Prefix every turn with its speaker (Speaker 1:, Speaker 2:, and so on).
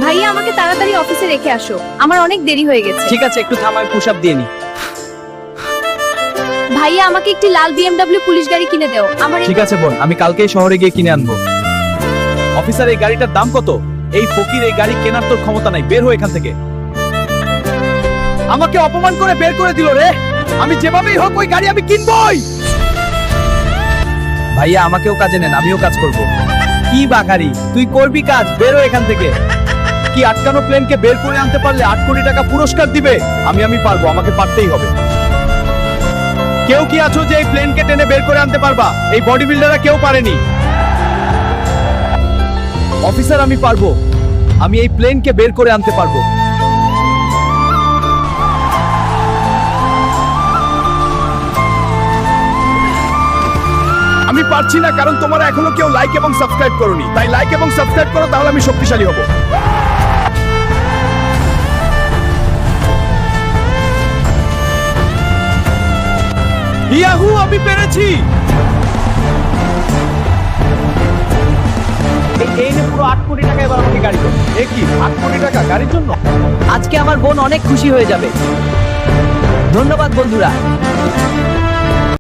Speaker 1: ভাইয়া আমাকে তাড়াতাড়ি অফিসে রেখে আসো, আমার অনেক দেরি হয়ে গেছে।
Speaker 2: ঠিক আছে, একটু থাম, আমি পুশ আপ দিয়ে নি।
Speaker 1: ভাইয়া আমাকে একটি লাল বিএমডব্লিউ পুলিশ গাড়ি কিনে দাও। আমার
Speaker 2: ঠিক আছে বোন, আমি কালকেই শহরে গিয়ে কিনে আনবো। অফিসার, এই গাড়িটার দাম কত? এই ফকির এই গাড়ি কেনার তোর ক্ষমতা নাই, বের হয়ে এখান থেকে। আমাকে অপমান করে বের করে দিল রে। আমি যেভাবেই হোক ওই গাড়ি আমি কিনবই। ভাইয়া আমাকেও কাজে নেন, আমিও কাজ করব। কি বাকারি, তুই করবি কাজ, বের হয়ে এখান থেকে। কি আটকানো প্লেনকে বের করে আনতে পারলে 8 কোটি টাকা পুরস্কার দিবে? আমি পারবো, আমাকে পারতেই হবে। কেউ কি আছো যে এই প্লেনকে টেনে বের করে আনতে পারবা? এই বডি বিল্ডাররা কেউ পারেনি। অফিসার আমি পারবো, আমি এই প্লেনকে বের করে আনতে পারবো। আমি পারছি না কারণ তোমরা এখনো কেউ লাইক এবং সাবস্ক্রাইব করোনি। তাই লাইক এবং সাবস্ক্রাইব করো, তাহলে আমি শক্তিশালী হব। ইয়াহু, আমি পেরেছি। এই নে পুরো 8 কোটি টাকা, এবার আমাকে গাড়ি দাও। এ কি 8 কোটি টাকা গাড়ির জন্য? আজকে আমার বোন অনেক খুশি হয়ে যাবে। ধন্যবাদ বন্ধুরা।